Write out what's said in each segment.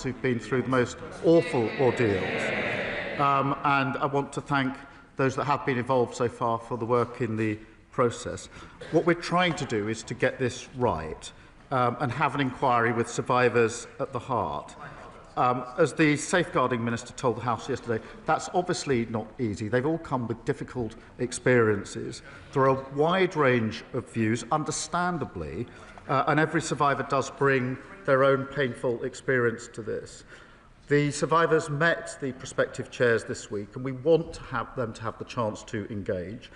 who've been through the most awful ordeals. And I want to thank those that have been involved so far for the work in the process. What we're trying to do is to get this right and have an inquiry with survivors at the heart. As the Safeguarding Minister told the House yesterday, that's obviously not easy. They've all come with difficult experiences. There are a wide range of views, understandably, and every survivor does bring their own painful experience to this. The survivors met the prospective chairs this week, and we want to have them to have the chance to engage.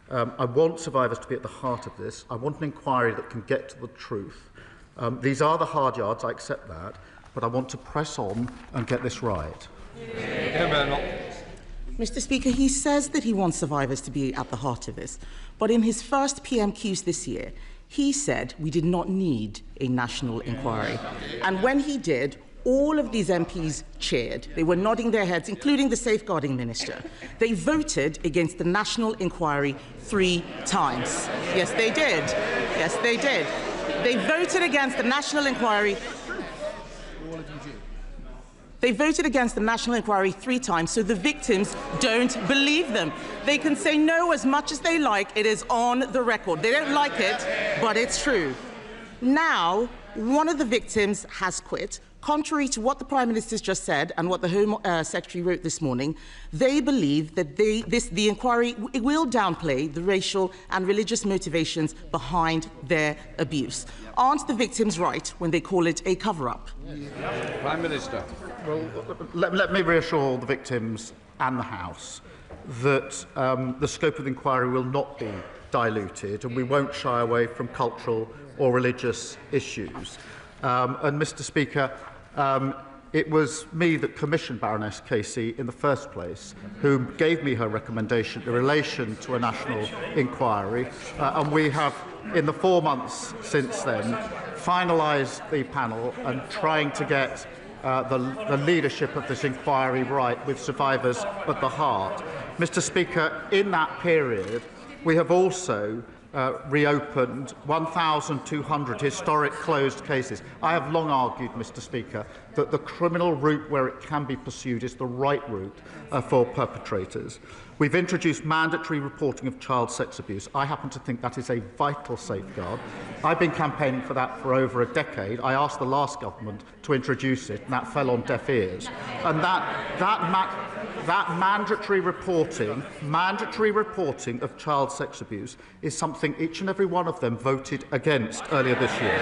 I want survivors to be at the heart of this. I want an inquiry that can get to the truth. These are the hard yards, I accept that, but I want to press on and get this right. Mr. Speaker, he says that he wants survivors to be at the heart of this, but in his first PMQs this year, he said we did not need a national inquiry. And when he did, all of these MPs cheered. They were nodding their heads, including the Safeguarding Minister. They voted against the national inquiry 3 times. Yes, they did. Yes, they did. They voted against the national inquiry. They voted against the national inquiry 3 times, so the victims don't believe them. They can say no as much as they like. It is on the record. They don't like it, but it's true. Now, one of the victims has quit. Contrary to what the Prime Minister's just said and what the Home Secretary wrote this morning, they believe that the inquiry will downplay the racial and religious motivations behind their abuse. Aren't the victims right when they call it a cover-up? Prime Minister. Well, let me reassure the victims and the House that the scope of the inquiry will not be diluted, and we won't shy away from cultural or religious issues. And, Mr. Speaker, it was me that commissioned Baroness Casey in the first place, who gave me her recommendation in relation to a national inquiry, and we have, in the 4 months since then, finalised the panel and trying to get the leadership of this inquiry right, with survivors at the heart. Mr. Speaker, in that period, we have also reopened 1,200 historic closed cases. I have long argued, Mr. Speaker, that the criminal route where it can be pursued is the right route for perpetrators. We've introduced mandatory reporting of child sex abuse. I happen to think that is a vital safeguard. I've been campaigning for that for over a decade. I asked the last government to introduce it, and that fell on deaf ears. And that mandatory reporting of child sex abuse is something each and every one of them voted against earlier this year.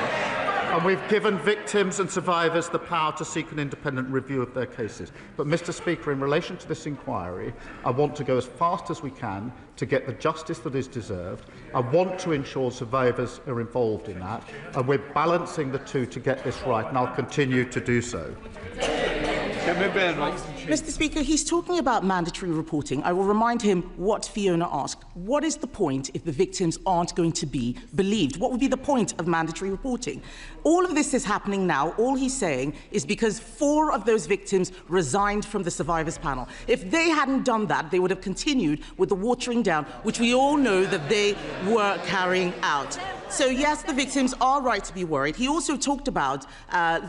And we've given victims and survivors the power to seek an independent review of their cases. But, Mr. Speaker, in relation to this inquiry, I want to go as fast as we can to get the justice that is deserved. I want to ensure survivors are involved in that, and we're balancing the two to get this right, and I'll continue to do so. Mr. Speaker, he's talking about mandatory reporting. I will remind him what Fiona asked. What is the point if the victims aren't going to be believed? What would be the point of mandatory reporting? All of this is happening now. All he's saying is because 4 of those victims resigned from the survivors panel. If they hadn't done that, they would have continued with the watering down, which we all know that they were carrying out. So, yes, the victims are right to be worried. He also talked about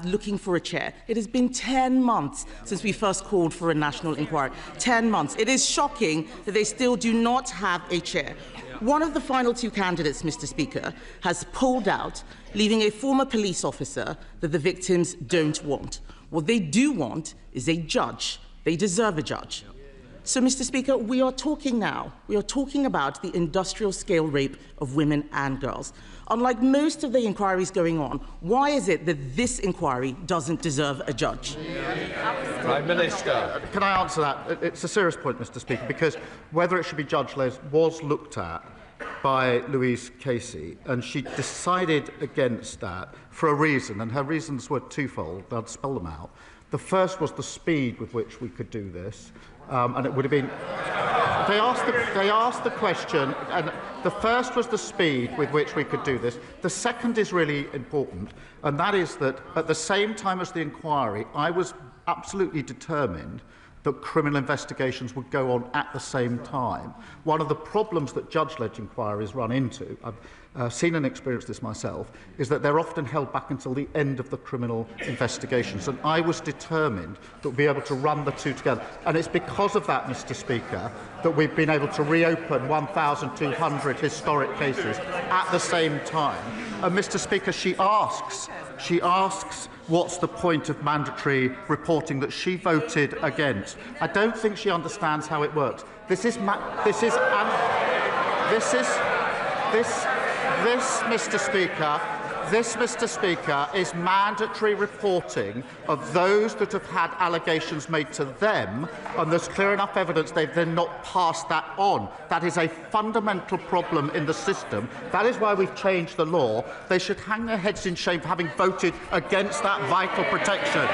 looking for a chair. It has been 10 months since we first called for a national inquiry. 10 months. It is shocking that they still do not have a chair. One of the final 2 candidates, Mr. Speaker, has pulled out, leaving a former police officer that the victims don't want. What they do want is a judge. They deserve a judge. So, Mr. Speaker, we are talking now. We are talking about the industrial-scale rape of women and girls. Unlike most of the inquiries going on, why is it that this inquiry doesn't deserve a judge? Prime Minister. Can I answer that? It's a serious point, Mr. Speaker, because whether it should be judge-led was looked at by Louise Casey, and she decided against that for a reason, and her reasons were twofold. I'll spell them out. The first was the speed with which we could do this, and it would have been... They asked the question, and the first was the speed with which we could do this. The second is really important, and that is that at the same time as the inquiry, I was absolutely determined that criminal investigations would go on at the same time. One of the problems that judge-led inquiries run into, I've seen and experienced this myself, is that they're often held back until the end of the criminal investigations. And I was determined that we'd be able to run the two together. And it's because of that, Mr. Speaker, that we've been able to reopen 1,200 historic cases at the same time. And Mr. Speaker, she asks, what's the point of mandatory reporting that she voted against? I don't think she understands how it works. Mr. Speaker, is mandatory reporting of those that have had allegations made to them, and there's clear enough evidence they've then not passed that on. That is a fundamental problem in the system. That is why we've changed the law. They should hang their heads in shame for having voted against that vital protection.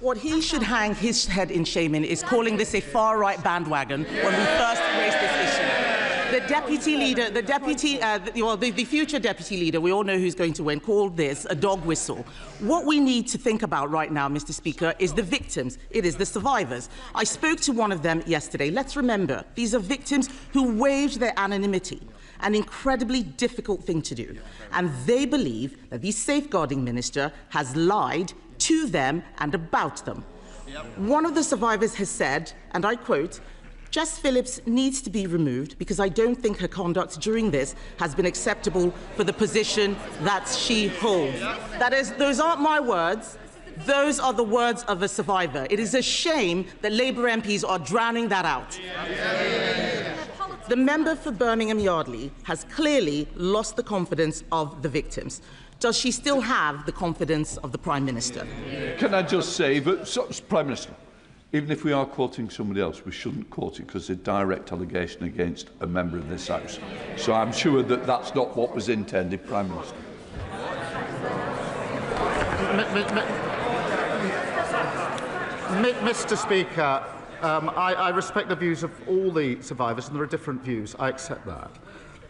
What he should hang his head in shame in is calling this a far-right bandwagon when we first raised this issue. The deputy leader, the future deputy leader, we all know who's going to win, called this a dog whistle. What we need to think about right now, Mr. Speaker, is the victims. It is the survivors. I spoke to one of them yesterday. Let's remember, these are victims who waived their anonymity, an incredibly difficult thing to do. And they believe that the safeguarding minister has lied to them and about them. One of the survivors has said, and I quote, "Jess Phillips needs to be removed because I don't think her conduct during this has been acceptable for the position that she holds." That is, those aren't my words. Those are the words of a survivor. It is a shame that Labour MPs are drowning that out. The member for Birmingham Yardley has clearly lost the confidence of the victims. Does she still have the confidence of the Prime Minister? Can I just say, Prime Minister, even if we are quoting somebody else, we shouldn't quote it because it's a direct allegation against a member of this House. So I'm sure that that's not what was intended, Prime Minister. Mr. Speaker, I respect the views of all the survivors, and there are different views. I accept that.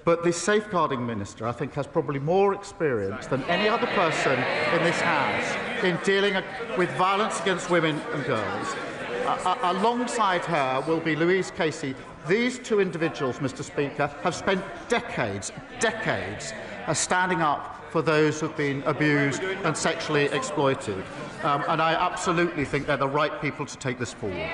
But the safeguarding minister, I think, has probably more experience than any other person in this House in dealing with violence against women and girls. Alongside her will be Louise Casey. These two individuals, Mr. Speaker, have spent decades standing up for those who have been abused and sexually exploited. And I absolutely think they're the right people to take this forward.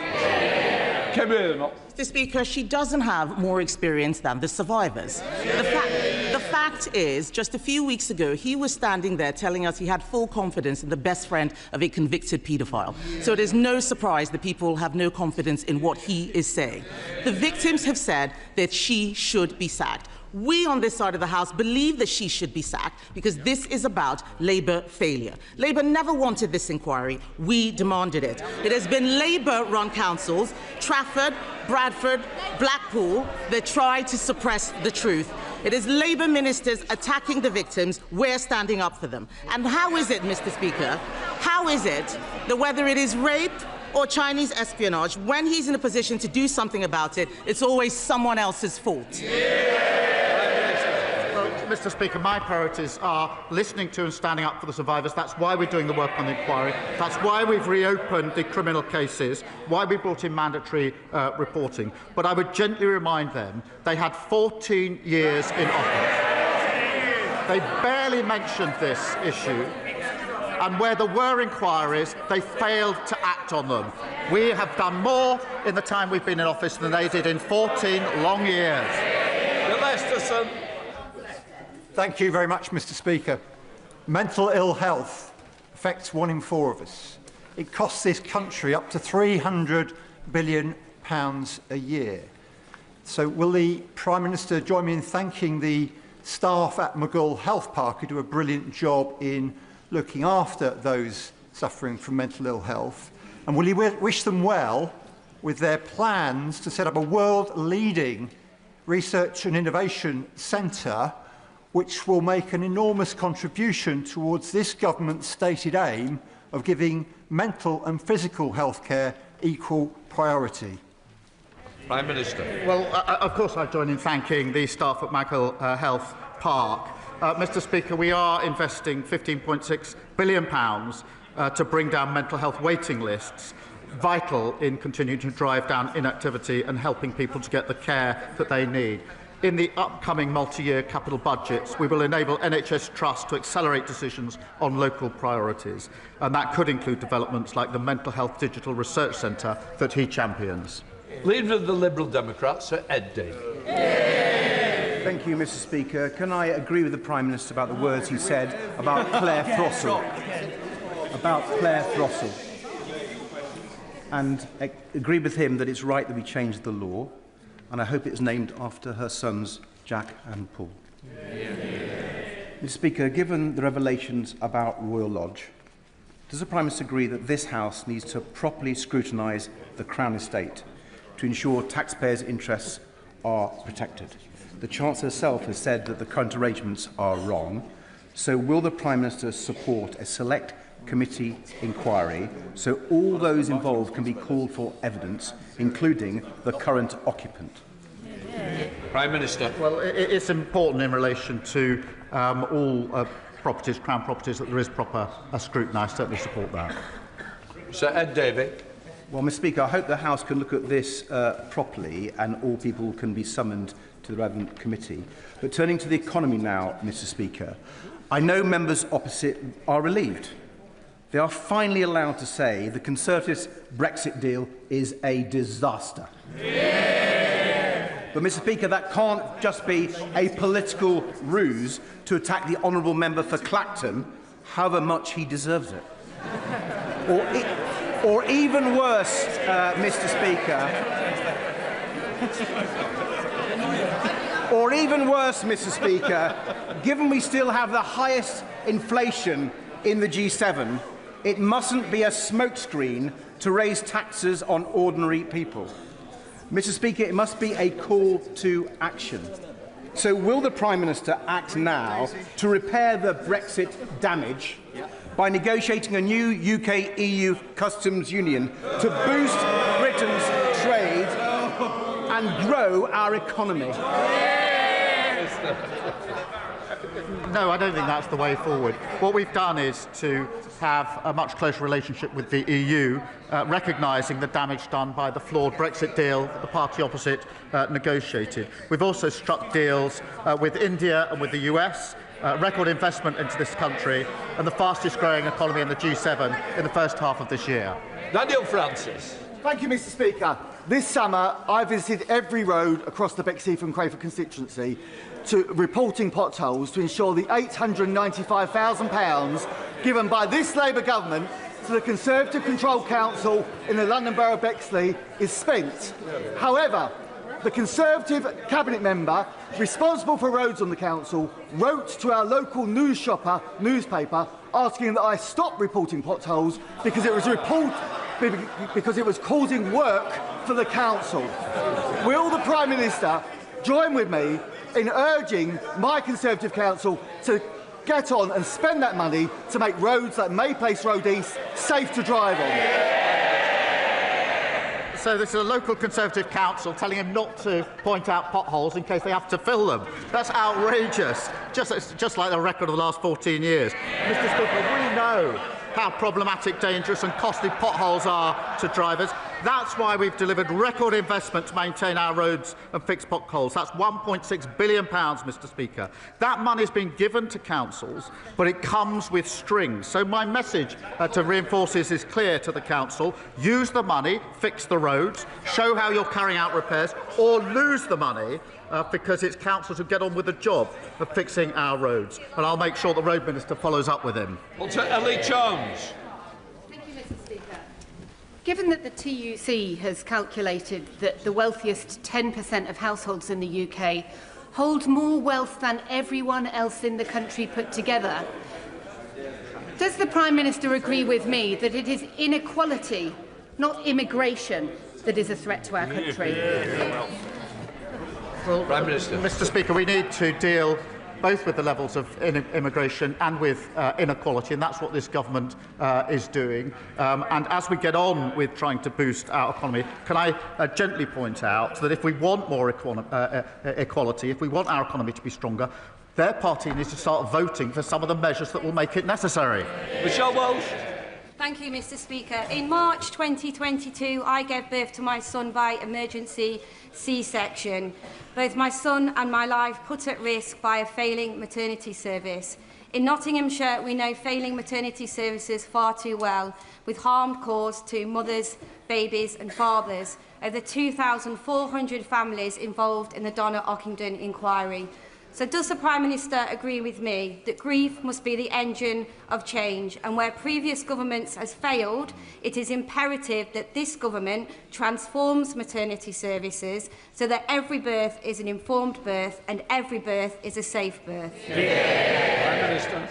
Mr. Speaker, she doesn't have more experience than the survivors. The fact is, just a few weeks ago, he was standing there telling us he had full confidence in the best friend of a convicted paedophile. So it is no surprise that people have no confidence in what he is saying. The victims have said that she should be sacked. We on this side of the House believe that she should be sacked because this is about Labour failure. Labour never wanted this inquiry. We demanded it. It has been Labour-run councils, Trafford, Bradford, Blackpool, that tried to suppress the truth. It is Labour ministers attacking the victims. We're standing up for them. And how is it, Mr. Speaker, how is it that whether it is rape or Chinese espionage, when he's in a position to do something about it, it's always someone else's fault? Mr. Speaker, my priorities are listening to and standing up for the survivors. That's why we're doing the work on the inquiry. That's why we've reopened the criminal cases, why we brought in mandatory reporting. But I would gently remind them they had 14 years in office. They barely mentioned this issue. And where there were inquiries, they failed to act on them. We have done more in the time we've been in office than they did in 14 long years. Thank you very much, Mr. Speaker. Mental ill health affects 1 in 4 of us. It costs this country up to £300 billion a year. So will the Prime Minister join me in thanking the staff at Maghull Health Park who do a brilliant job in looking after those suffering from mental ill health? And will he wish them well with their plans to set up a world-leading research and innovation centre which will make an enormous contribution towards this government's stated aim of giving mental and physical health care equal priority? Prime Minister. Well, of course I join in thanking the staff at Maghull Health Park. Mr. Speaker, we are investing £15.6 billion to bring down mental health waiting lists, vital in continuing to drive down inactivity and helping people to get the care that they need. In the upcoming multi-year capital budgets, we will enable NHS Trust to accelerate decisions on local priorities, and that could include developments like the Mental Health Digital Research Centre that he champions. Leader of the Liberal Democrats, Sir Ed Davey. Thank you, Mr. Speaker. Can I agree with the Prime Minister about the words he said about Claire Throssell? About Claire Throssell. And agree with him that it's right that we change the law, and I hope it's named after her sons, Jack and Paul. Mr. Speaker, given the revelations about Royal Lodge, does the Prime Minister agree that this House needs to properly scrutinise the Crown Estate to ensure taxpayers' interests are protected? The Chancellor herself has said that the current arrangements are wrong. So will the Prime Minister support a select committee inquiry so all those involved can be called for evidence, including the current occupant? Prime Minister. Well, it's important in relation to all properties, Crown properties, that there is proper scrutiny. I certainly support that. Sir Ed Davey. Well, Mr. Speaker, I hope the House can look at this properly and all people can be summoned to the relevant committee. But turning to the economy now, Mr. Speaker, I know members opposite are relieved. They are finally allowed to say the Conservatives' Brexit deal is a disaster. But, Mr. Speaker, that can't just be a political ruse to attack the honourable member for Clacton, however much he deserves it. Or even worse, Mr. Speaker, or even worse, Mr. Speaker, given we still have the highest inflation in the G7, it mustn't be a smokescreen to raise taxes on ordinary people. Mr. Speaker, it must be a call to action. So will the Prime Minister act now to repair the Brexit damage by negotiating a new UK-EU customs union to boost Britain's trade and grow our economy? No, I don't think that's the way forward. What we've done is to have a much closer relationship with the EU, recognising the damage done by the flawed Brexit deal that the party opposite negotiated. We've also struck deals with India and with the US, record investment into this country, and the fastest growing economy in the G7 in the first half of this year. Daniel Francis. Thank you, Mr. Speaker. This summer, I visited every road across the Bexley and Crayford constituency to reporting potholes to ensure the £895,000 given by this Labour government to the Conservative Control Council in the London Borough of Bexley is spent. However, the Conservative Cabinet member responsible for roads on the council wrote to our local newspaper asking that I stop reporting potholes because it was causing work for the council. Will the Prime Minister join with me in urging my Conservative council to get on and spend that money to make roads like May Place Road East safe to drive on? So this is a local Conservative council telling him not to point out potholes in case they have to fill them. That's outrageous, just like the record of the last 14 years. Mr. Speaker, we know how problematic, dangerous and costly potholes are to drivers. That's why we've delivered record investment to maintain our roads and fix potholes. That's £1.6 billion, Mr. Speaker. That money's been given to councils, but it comes with strings. So my message to reinforce this is clear to the council. Use the money, fix the roads, show how you're carrying out repairs, or lose the money because it's councils who get on with the job of fixing our roads. And I'll make sure the Road Minister follows up with him. Ellie Jones. Given that the TUC has calculated that the wealthiest 10% of households in the UK hold more wealth than everyone else in the country put together, does the Prime Minister agree with me that it is inequality, not immigration, that is a threat to our country? Well, Prime Minister. Mr. Speaker, we need to deal both with the levels of immigration and with inequality, and that's what this government is doing. And as we get on with trying to boost our economy, can I gently point out that if we want more equality, if we want our economy to be stronger, their party needs to start voting for some of the measures that will make it necessary. Michelle Walsh. Thank you, Mr. Speaker. In March 2022, I gave birth to my son by emergency C-section. Both my son and my life put at risk by a failing maternity service. In Nottinghamshire, we know failing maternity services far too well, with harm caused to mothers, babies and fathers. Over 2,400 families involved in the Donna Ockington inquiry. So does the Prime Minister agree with me that grief must be the engine of change, and where previous governments has failed, it is imperative that this government transforms maternity services so that every birth is an informed birth and every birth is a safe birth? Prime Minister.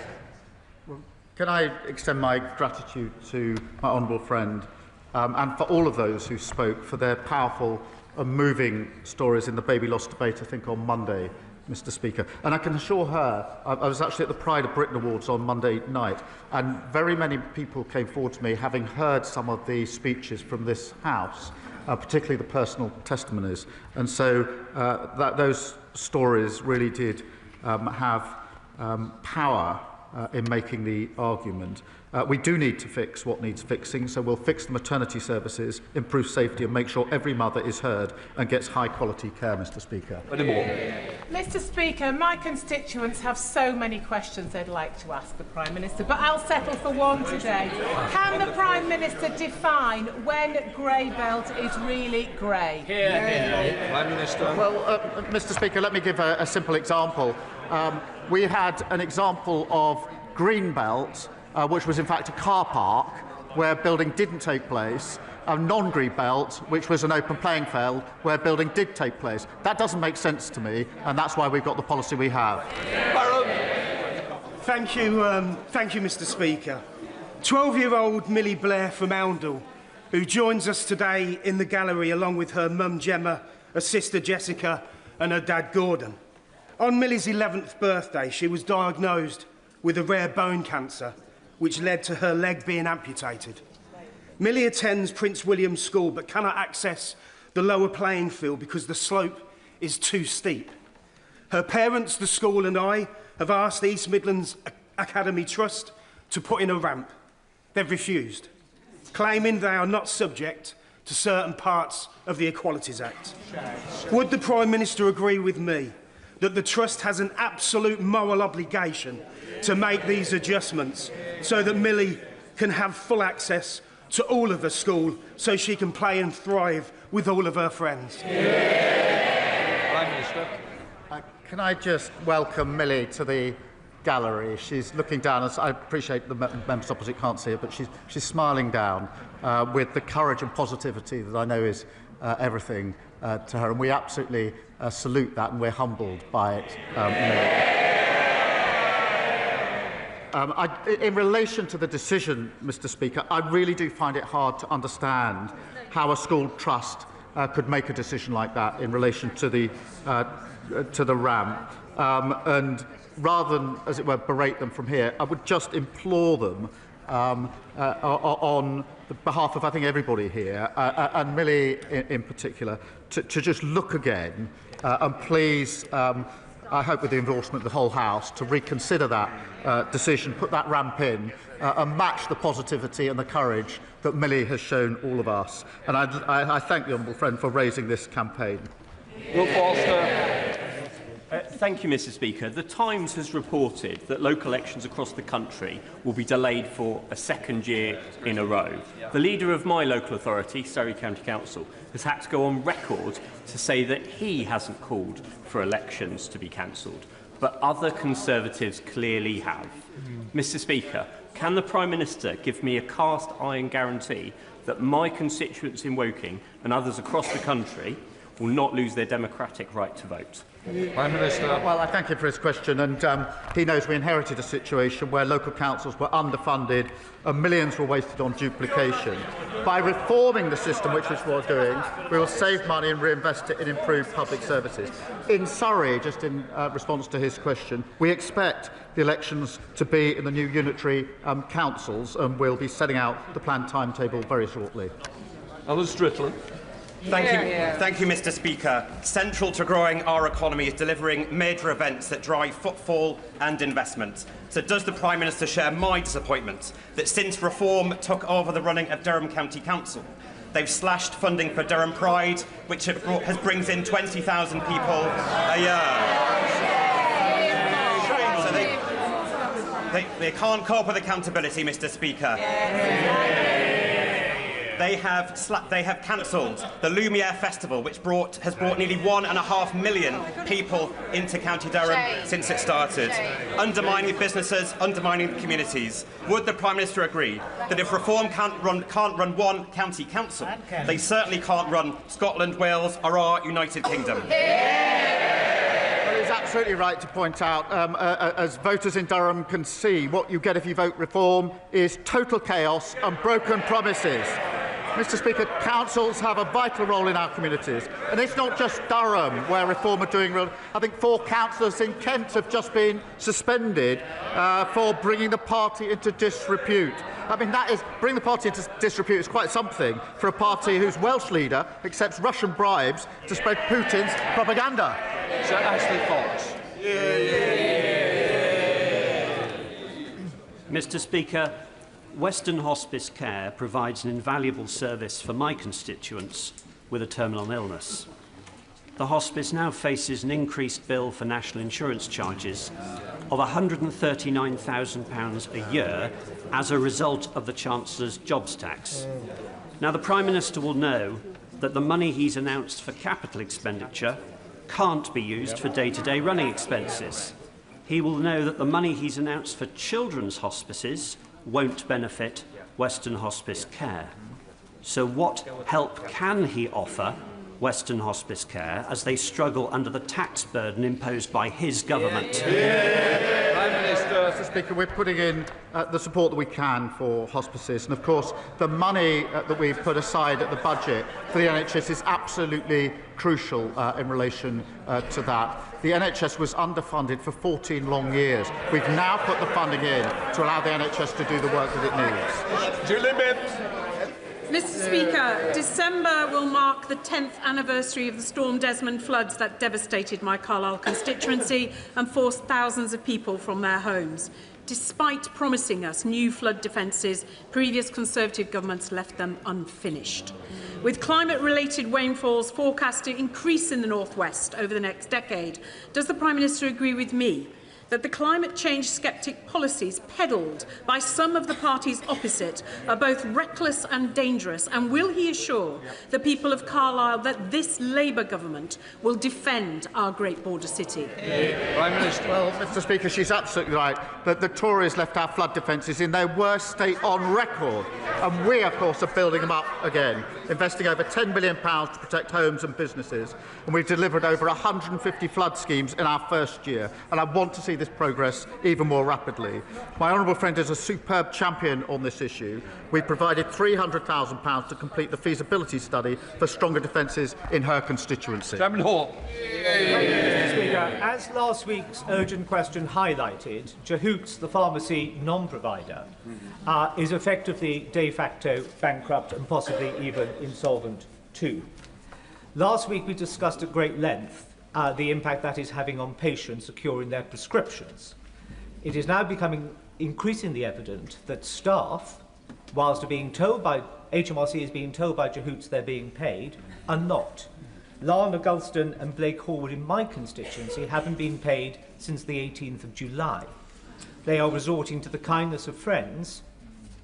Can I extend my gratitude to my honourable friend and for all of those who spoke for their powerful and moving stories in the baby loss debate, I think, on Monday, Mr. Speaker. And I can assure her, I was actually at the Pride of Britain Awards on Monday night, and very many people came forward to me having heard some of the speeches from this House, particularly the personal testimonies. And so those stories really did have power in making the argument. We do need to fix what needs fixing, so we'll fix the maternity services, improve safety and make sure every mother is heard and gets high-quality care, Mr. Speaker. Mr. Speaker, my constituents have so many questions they'd like to ask the Prime Minister, but I'll settle for one today. Can the Prime Minister define when grey belt is really grey? Prime Minister. Well, Mr. Speaker, let me give a simple example. We had an example of green belt, which was in fact a car park where building didn't take place, a non-green belt, which was an open playing field where building did take place. That doesn't make sense to me, and that's why we've got the policy we have. Thank you, Mr. Speaker. 12-year-old Millie Blair from Oundle, who joins us today in the gallery along with her mum Gemma, her sister Jessica and her dad Gordon. On Millie's 11th birthday, she was diagnosed with a rare bone cancer, which led to her leg being amputated. Millie attends Prince William School but cannot access the lower playing field because the slope is too steep. Her parents, the school and I have asked the East Midlands Academy Trust to put in a ramp. They've refused, claiming they are not subject to certain parts of the Equalities Act. Would the Prime Minister agree with me that the Trust has an absolute moral obligation to make these adjustments so that Millie can have full access to all of the school so she can play and thrive with all of her friends? Prime Minister. Can I just welcome Millie to the gallery? She's looking down. I appreciate the members opposite can't see it, but she's smiling down with the courage and positivity that I know is everything to her, and we absolutely salute that, and we're humbled by it. In relation to the decision, Mr. Speaker, I really do find it hard to understand how a school trust could make a decision like that in relation to the ramp. And rather than, as it were, berate them from here, I would just implore them on behalf of, I think, everybody here, and Millie in particular, to just look again and please, I hope with the endorsement of the whole House, to reconsider that decision, put that ramp in and match the positivity and the courage that Millie has shown all of us. And I thank the honourable friend for raising this campaign. Will Foster. Thank you, Mr. Speaker. The Times has reported that local elections across the country will be delayed for a second year in a row. The leader of my local authority, Surrey County Council, has had to go on record to say that he hasn't called for elections to be cancelled, but other Conservatives clearly have. Mr. Speaker, can the Prime Minister give me a cast-iron guarantee that my constituents in Woking and others across the country will not lose their democratic right to vote? Prime Minister. Well, I thank him for his question, and he knows we inherited a situation where local councils were underfunded and millions were wasted on duplication. By reforming the system, which is what we're doing, we will save money and reinvest it in improved public services. In Surrey, just in response to his question, we expect the elections to be in the new unitary councils, and we'll be setting out the planned timetable very shortly. Alan Strickland. Thank you, Mr. Speaker. Central to growing our economy is delivering major events that drive footfall and investment. So does the Prime Minister share my disappointment that since Reform took over the running of Durham County Council, they've slashed funding for Durham Pride, which brings in 20,000 people a year? So they can't cope with accountability, Mr. Speaker. They have cancelled the Lumiere Festival, which has brought nearly 1.5 million people into County Durham since it started, undermining businesses, undermining the communities. Would the Prime Minister agree that if Reform can't run one county council, they certainly can't run Scotland, Wales or our United Kingdom? Well, he's absolutely right to point out, as voters in Durham can see, what you get if you vote Reform is total chaos and broken promises. Mr. Speaker, councils have a vital role in our communities. And it's not just Durham where Reform are doing real. I think 4 councillors in Kent have just been suspended for bringing the party into disrepute. I mean, bring the party into disrepute is quite something for a party whose Welsh leader accepts Russian bribes to spread Putin's propaganda. Sir Ashley Fox. Mr. Speaker, Western Hospice Care provides an invaluable service for my constituents with a terminal illness. The hospice now faces an increased bill for national insurance charges of £139,000 a year as a result of the Chancellor's jobs tax. Now, the Prime Minister will know that the money he's announced for capital expenditure can't be used for day-to-day running expenses. He will know that the money he's announced for children's hospices won't benefit Western Hospice Care. So what help can he offer Western Hospice Care as they struggle under the tax burden imposed by his government? Prime Minister. Mr. Speaker, we're putting in the support that we can for hospices, and of course the money that we've put aside at the budget for the NHS is absolutely crucial in relation to that. The NHS was underfunded for 14 long years. We've now put the funding in to allow the NHS to do the work that it needs. Julie Bibb. Mr. Speaker, December will mark the 10th anniversary of the Storm Desmond floods that devastated my Carlisle constituency and forced thousands of people from their homes. Despite promising us new flood defences, previous Conservative governments left them unfinished. With climate-related rainfalls forecast to increase in the North West over the next decade, does the Prime Minister agree with me that the climate change sceptic policies peddled by some of the parties opposite are both reckless and dangerous? And will he assure the people of Carlisle that this Labour government will defend our great border city? Prime Minister. Well, Mr. Speaker, she's absolutely right that the Tories left our flood defences in their worst state on record. And we, of course, are building them up again, investing over £10 billion to protect homes and businesses. And we've delivered over 150 flood schemes in our first year. And I want to see this progress even more rapidly. My honourable friend is a superb champion on this issue. We provided £300,000 to complete the feasibility study for stronger defences in her constituency. Chairman Hall. Mr. Speaker, as last week's urgent question highlighted, Jehoots, the pharmacy non-provider, is effectively de facto bankrupt and possibly even insolvent too. Last week we discussed at great length the impact that is having on patients securing their prescriptions. It is now becoming increasingly evident that staff, whilst are being told by HMRC is being told by Jehoots they're being paid, are not. Lana Gulston and Blake Hallwood in my constituency haven't been paid since the 18th of July. They are resorting to the kindness of friends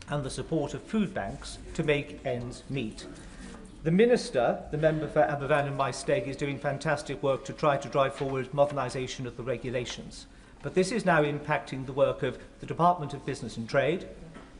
and the support of food banks to make ends meet. The Minister, the member for Aberfan and Maesteg, is doing fantastic work to try to drive forward modernisation of the regulations. But this is now impacting the work of the Department of Business and Trade,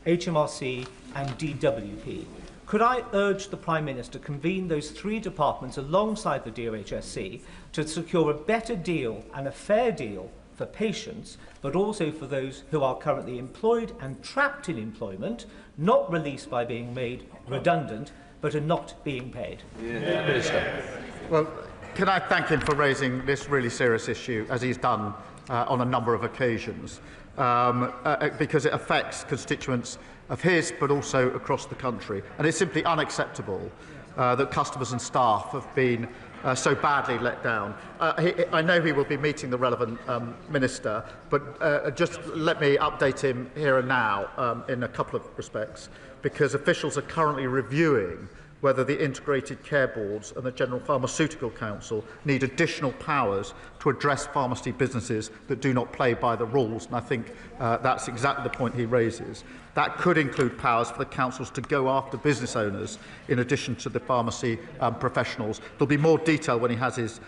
HMRC and DWP. Could I urge the Prime Minister to convene those 3 departments alongside the DOHSC to secure a better deal and a fair deal for patients, but also for those who are currently employed and trapped in employment, not released by being made redundant, but are not being paid? Minister. Well, can I thank him for raising this really serious issue, as he's done on a number of occasions, because it affects constituents of his, but also across the country. And it's simply unacceptable that customers and staff have been so badly let down. I know he will be meeting the relevant minister, but just let me update him here and now in a couple of respects, because officials are currently reviewing whether the Integrated Care Boards and the General Pharmaceutical Council need additional powers to address pharmacy businesses that do not play by the rules. And I think that's exactly the point he raises. That could include powers for the councils to go after business owners in addition to the pharmacy professionals. There'll be more detail when he has his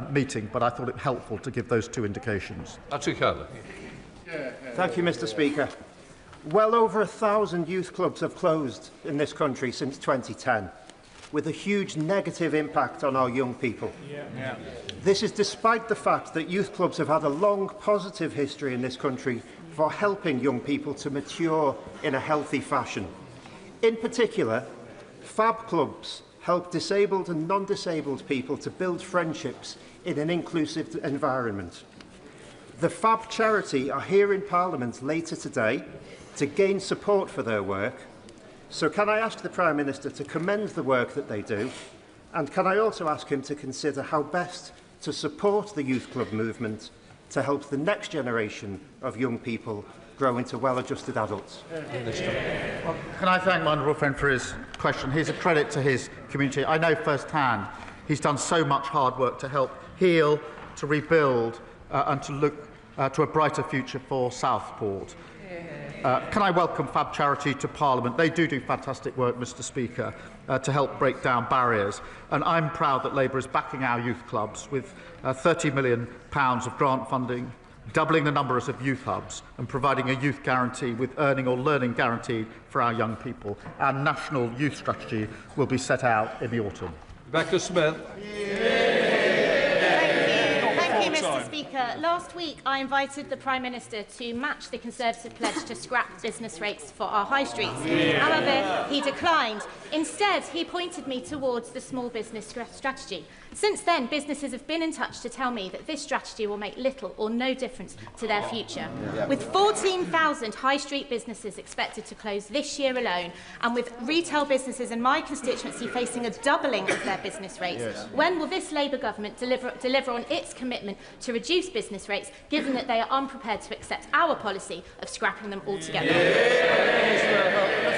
meeting, but I thought it helpful to give those two indications. Thank you, Mr. Speaker. Well over 1,000 youth clubs have closed in this country since 2010, with a huge negative impact on our young people. This is despite the fact that youth clubs have had a long positive history in this country for helping young people to mature in a healthy fashion. In particular, FAB clubs help disabled and non-disabled people to build friendships in an inclusive environment. The FAB charity are here in Parliament later today to gain support for their work. So can I ask the Prime Minister to commend the work that they do, and can I also ask him to consider how best to support the youth club movement to help the next generation of young people grow into well-adjusted adults? Well, can I thank my honourable friend for his question? He's a credit to his community. I know firsthand he's done so much hard work to help heal, to rebuild and to look to a brighter future for Southport. Can I welcome FAB Charity to Parliament? They do fantastic work, Mr. Speaker, to help break down barriers. And I'm proud that Labour is backing our youth clubs with £30 million of grant funding, doubling the numbers of youth hubs and providing a youth guarantee with earning or learning guarantee for our young people. Our national youth strategy will be set out in the autumn. Rebecca Smith. Mr. Speaker, last week I invited the Prime Minister to match the Conservative pledge to scrap business rates for our high streets. However, he declined. Instead, he pointed me towards the small business strategy. Since then, businesses have been in touch to tell me that this strategy will make little or no difference to their future. With 14,000 high street businesses expected to close this year alone, and with retail businesses in my constituency facing a doubling of their business rates, when will this Labour government deliver on its commitment to reduce business rates, given that they are unprepared to accept our policy of scrapping them altogether?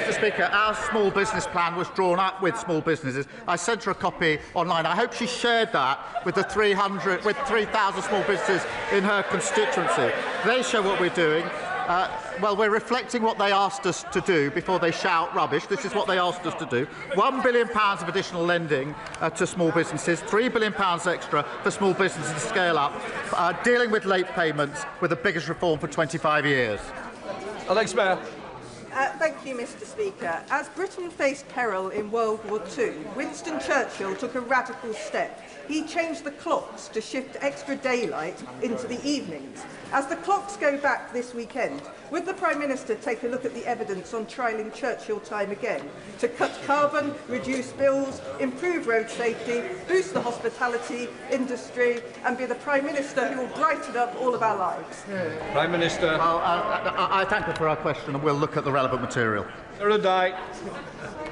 Mr. Speaker, our small business plan was drawn up with small businesses. I sent her a copy online. I hope she shared that with the 3,000 small businesses in her constituency. They show what we're doing. Well, we're reflecting what they asked us to do before they shout rubbish. This is what they asked us to do. £1 billion of additional lending to small businesses, £3 billion extra for small businesses to scale up, dealing with late payments with the biggest reform for 25 years. Alex Mayer. Thank you, Mr. Speaker. As Britain faced peril in World War II, Winston Churchill took a radical step. He changed the clocks to shift extra daylight into the evenings. As the clocks go back this weekend, would the Prime Minister take a look at the evidence on trialling Churchill time again to cut carbon, reduce bills, improve road safety, boost the hospitality industry, and be the Prime Minister who will brighten up all of our lives? Prime Minister. Well, I thank her for her question, and we'll look at the relevant material. Thank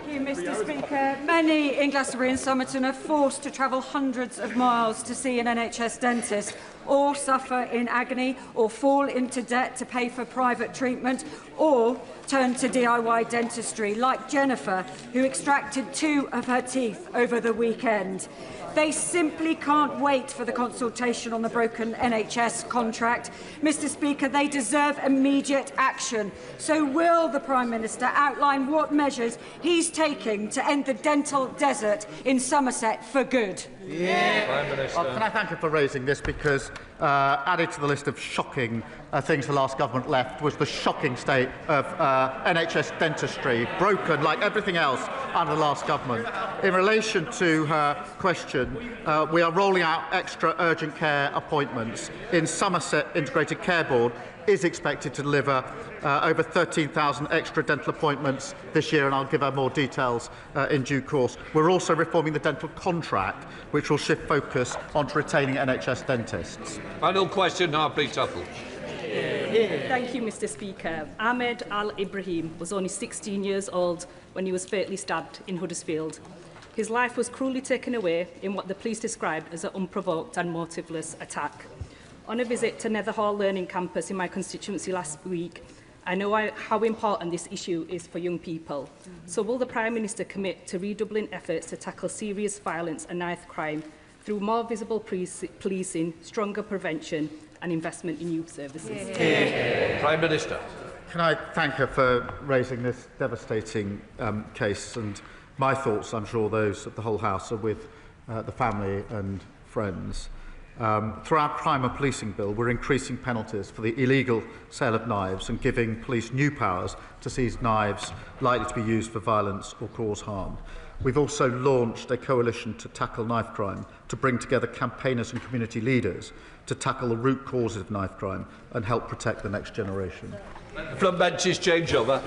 you, Mr. Speaker. Many in Glastonbury and Somerton are forced to travel hundreds of miles to see an NHS dentist, or suffer in agony, or fall into debt to pay for private treatment, or turn to DIY dentistry, like Jennifer, who extracted 2 of her teeth over the weekend. They simply can't wait for the consultation on the broken NHS contract. Mr. Speaker, they deserve immediate action. So will the Prime Minister outline what measures he's taking to end the dental desert in Somerset for good? Prime Minister. Well, can I thank you for raising this, because added to the list of shocking things the last government left was the shocking state of NHS dentistry, broken like everything else under the last government. In relation to her question, we are rolling out extra urgent care appointments. In Somerset, Integrated Care Board is expected to deliver over 13,000 extra dental appointments this year, and I'll give her more details in due course. We're also reforming the dental contract, which will shift focus onto retaining NHS dentists. Final question now, Pete Tuffle. Thank you, Mr. Speaker. Ahmed Al-Ibrahim was only 16 years old when he was fatally stabbed in Huddersfield. His life was cruelly taken away in what the police described as an unprovoked and motiveless attack. On a visit to Netherhall Learning Campus in my constituency last week, I know how important this issue is for young people. So will the Prime Minister commit to redoubling efforts to tackle serious violence and knife crime through more visible policing, stronger prevention and investment in youth services? Prime Minister. Can I thank her for raising this devastating case? And my thoughts, I'm sure those of the whole House, are with the family and friends. Through our crime and policing bill, we're increasing penalties for the illegal sale of knives and giving police new powers to seize knives likely to be used for violence or cause harm. We've also launched a coalition to tackle knife crime, to bring together campaigners and community leaders to tackle the root causes of knife crime and help protect the next generation. From benches, change over.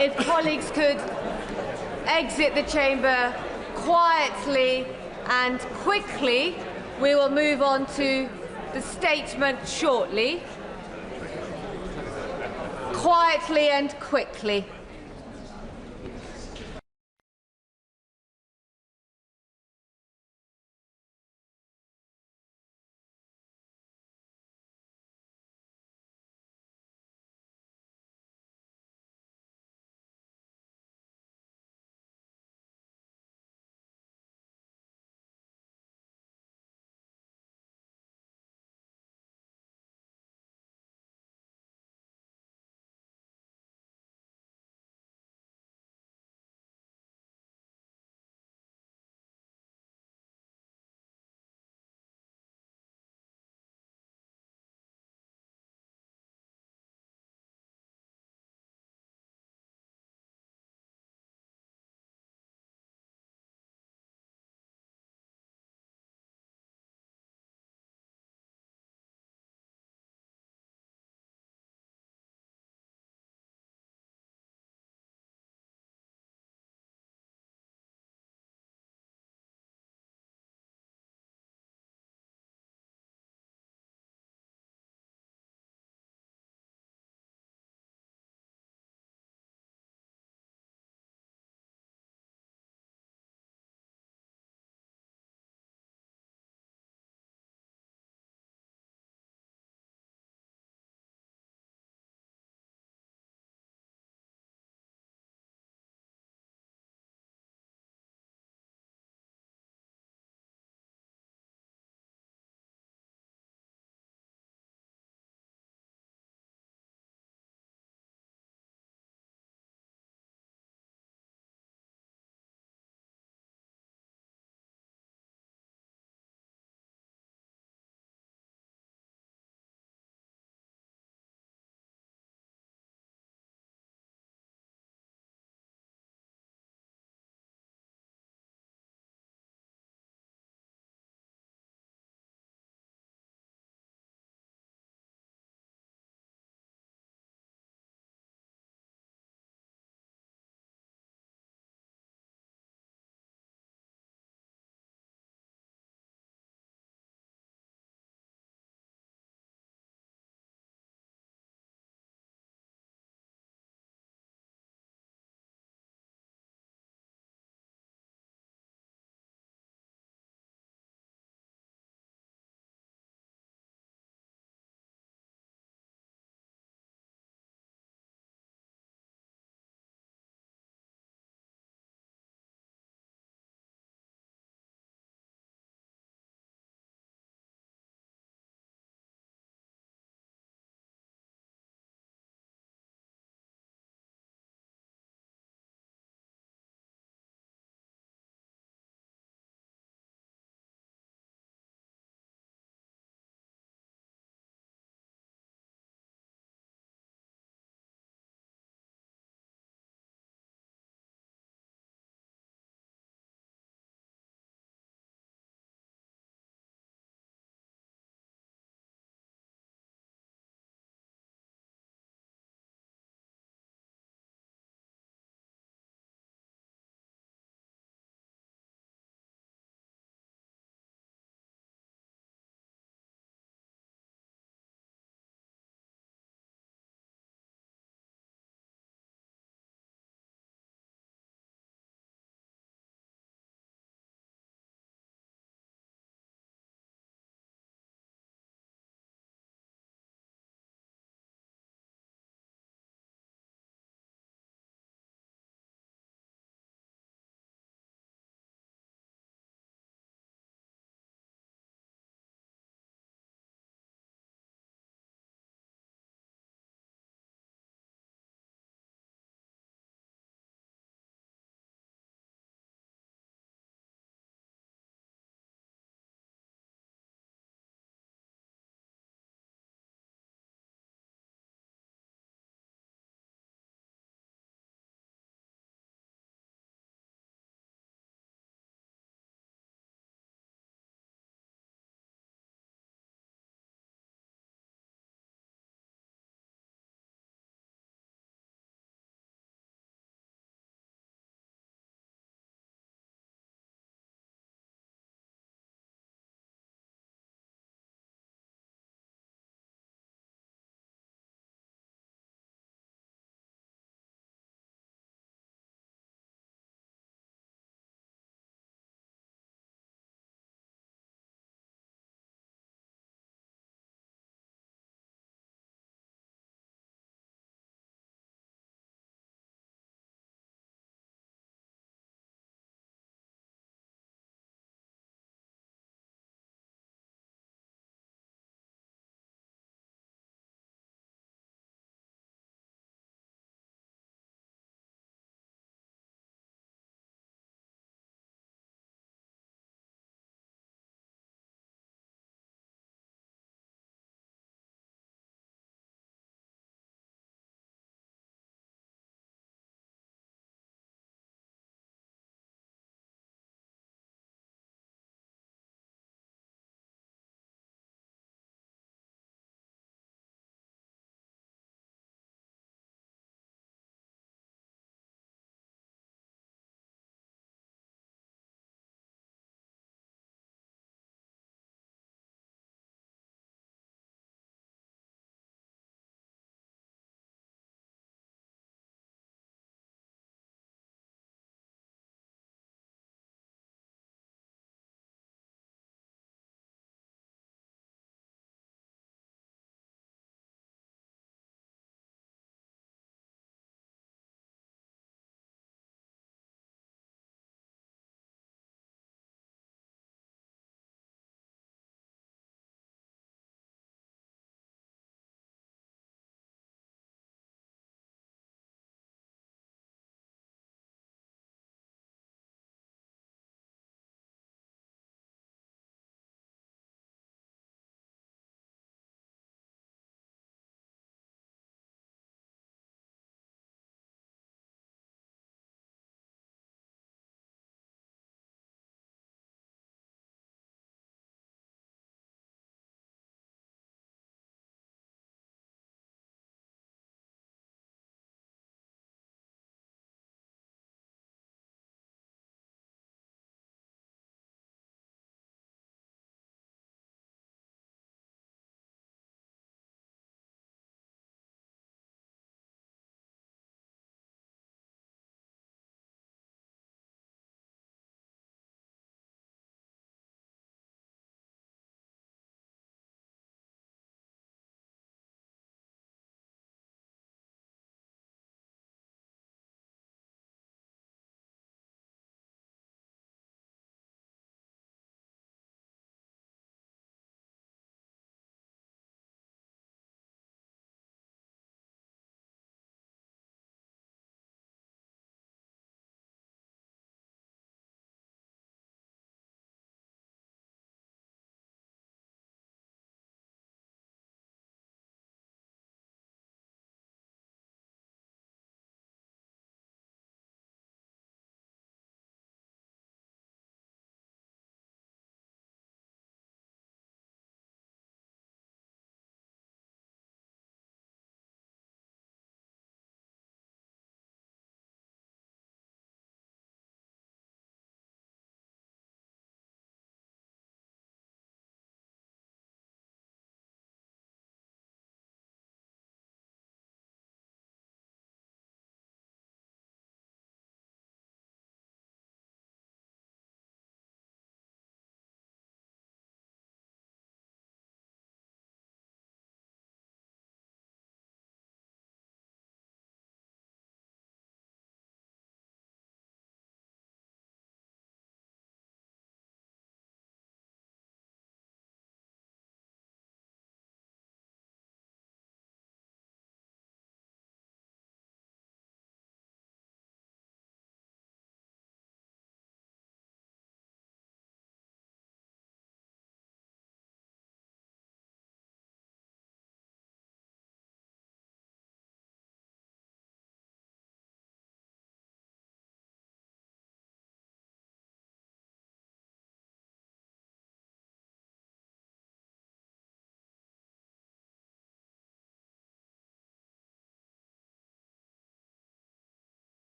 If colleagues could exit the chamber quietly and quickly, we will move on to the statement shortly. Quietly and quickly.